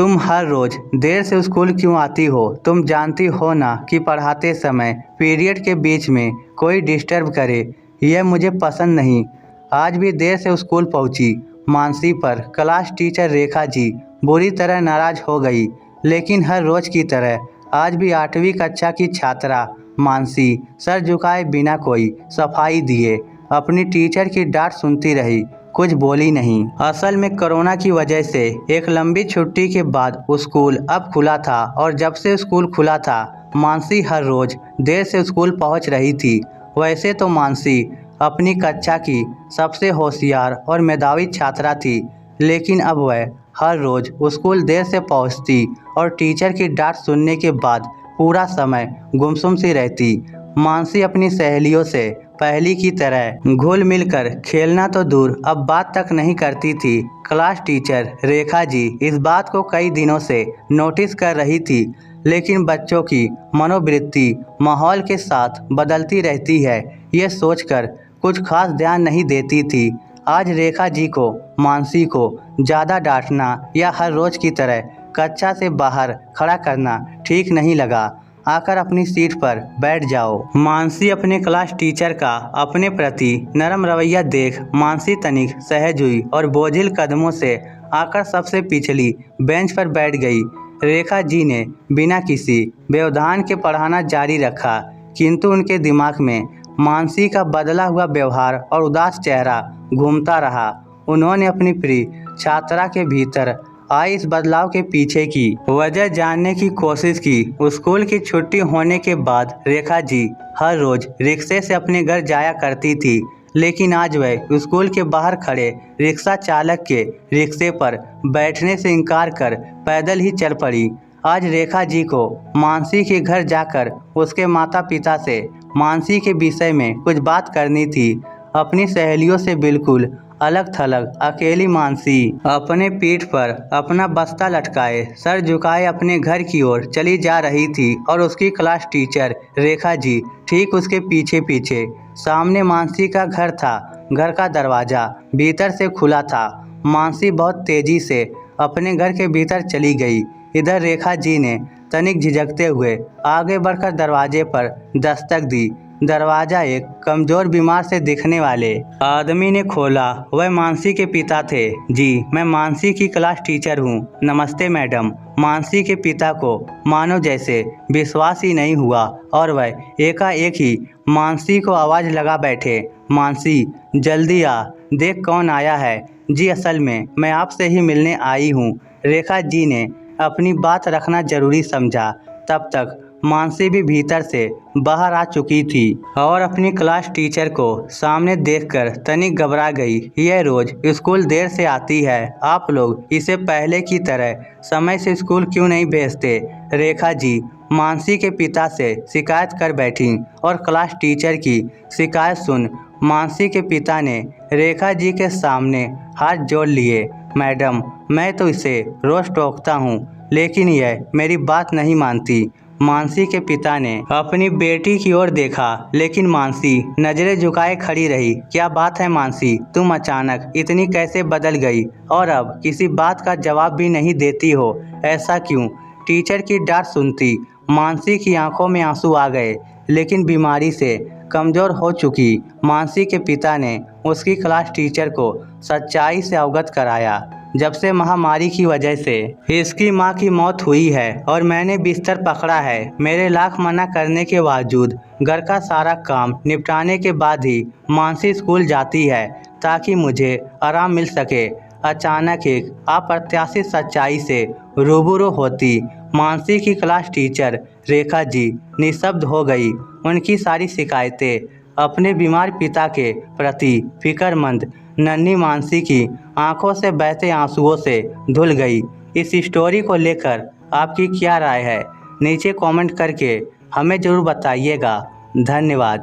तुम हर रोज देर से स्कूल क्यों आती हो? तुम जानती हो ना कि पढ़ाते समय पीरियड के बीच में कोई डिस्टर्ब करे, यह मुझे पसंद नहीं। आज भी देर से स्कूल पहुंची मानसी पर क्लास टीचर रेखा जी बुरी तरह नाराज हो गई। लेकिन हर रोज की तरह आज भी 8वीं कक्षा की छात्रा मानसी सर झुकाए बिना कोई सफाई दिए अपनी टीचर की डांट सुनती रही, कुछ बोली नहीं। असल में कोरोना की वजह से एक लंबी छुट्टी के बाद स्कूल अब खुला था और जब से स्कूल खुला था मानसी हर रोज देर से स्कूल पहुंच रही थी। वैसे तो मानसी अपनी कक्षा की सबसे होशियार और मेधावी छात्रा थी, लेकिन अब वह हर रोज स्कूल देर से पहुंचती और टीचर की डांट सुनने के बाद पूरा समय गुमसुम सी रहती। मानसी अपनी सहेलियों से पहली की तरह घुल मिलकर खेलना तो दूर अब बात तक नहीं करती थी। क्लास टीचर रेखा जी इस बात को कई दिनों से नोटिस कर रही थी, लेकिन बच्चों की मनोवृत्ति माहौल के साथ बदलती रहती है, ये सोचकर कुछ खास ध्यान नहीं देती थी। आज रेखा जी को मानसी को ज़्यादा डांटना या हर रोज की तरह कक्षा से बाहर खड़ा करना ठीक नहीं लगा। आकर अपनी सीट पर बैठ जाओ। मानसी अपने क्लास टीचर का अपने प्रति नरम रवैया देख मानसी तनिक सहज हुई और बोझिल कदमों से आकर सबसे पिछली बेंच पर बैठ गई। रेखा जी ने बिना किसी व्यवधान के पढ़ाना जारी रखा, किंतु उनके दिमाग में मानसी का बदला हुआ व्यवहार और उदास चेहरा घूमता रहा। उन्होंने अपनी प्रिय छात्रा के भीतर आई इस बदलाव के पीछे की वजह जानने की कोशिश की। स्कूल की छुट्टी होने के बाद रेखा जी हर रोज रिक्शे से अपने घर जाया करती थी, लेकिन आज वह स्कूल के बाहर खड़े रिक्शा चालक के रिक्शे पर बैठने से इनकार कर पैदल ही चल पड़ी। आज रेखा जी को मानसी के घर जाकर उसके माता पिता से मानसी के विषय में कुछ बात करनी थी। अपनी सहेलियों से बिल्कुल अलग थलग अकेली मानसी अपने पीठ पर अपना बस्ता लटकाए सर झुकाए अपने घर की ओर चली जा रही थी और उसकी क्लास टीचर रेखा जी ठीक उसके पीछे पीछे। सामने मानसी का घर था। घर का दरवाजा भीतर से खुला था। मानसी बहुत तेजी से अपने घर के भीतर चली गई। इधर रेखा जी ने तनिक झिझकते हुए आगे बढ़कर दरवाजे पर दस्तक दी। दरवाजा एक कमजोर बीमार से दिखने वाले आदमी ने खोला। वह मानसी के पिता थे। जी, मैं मानसी की क्लास टीचर हूँ। नमस्ते मैडम। मानसी के पिता को मानो जैसे विश्वास ही नहीं हुआ और वह एकाएक ही मानसी को आवाज़ लगा बैठे। मानसी, जल्दी आ, देख कौन आया है। जी, असल में मैं आपसे ही मिलने आई हूँ। रेखा जी ने अपनी बात रखना जरूरी समझा। तब तक मानसी भी भीतर से बाहर आ चुकी थी और अपनी क्लास टीचर को सामने देखकर तनिक घबरा गई। यह रोज स्कूल देर से आती है, आप लोग इसे पहले की तरह समय से स्कूल क्यों नहीं भेजते? रेखा जी मानसी के पिता से शिकायत कर बैठी और क्लास टीचर की शिकायत सुन मानसी के पिता ने रेखा जी के सामने हाथ जोड़ लिए। मैडम, मैं तो इसे रोज टोकता हूँ, लेकिन यह मेरी बात नहीं मानती। मानसी के पिता ने अपनी बेटी की ओर देखा, लेकिन मानसी नजरें झुकाए खड़ी रही। क्या बात है मानसी, तुम अचानक इतनी कैसे बदल गई और अब किसी बात का जवाब भी नहीं देती हो? ऐसा क्यों? टीचर की डांट सुनती मानसी की आंखों में आंसू आ गए, लेकिन बीमारी से कमजोर हो चुकी मानसी के पिता ने उसकी क्लास टीचर को सच्चाई से अवगत कराया। जब से महामारी की वजह से इसकी मां की मौत हुई है और मैंने बिस्तर पकड़ा है, मेरे लाख मना करने के बावजूद घर का सारा काम निपटाने के बाद ही मानसी स्कूल जाती है ताकि मुझे आराम मिल सके। अचानक एक अप्रत्याशित सच्चाई से रूबरू होती मानसी की क्लास टीचर रेखा जी निशब्द हो गई। उनकी सारी शिकायतें अपने बीमार पिता के प्रति फिक्रमंद नन्ही मानसी की आंखों से बहते आंसुओं से धुल गई। इस स्टोरी को लेकर आपकी क्या राय है? नीचे कमेंट करके हमें ज़रूर बताइएगा। धन्यवाद।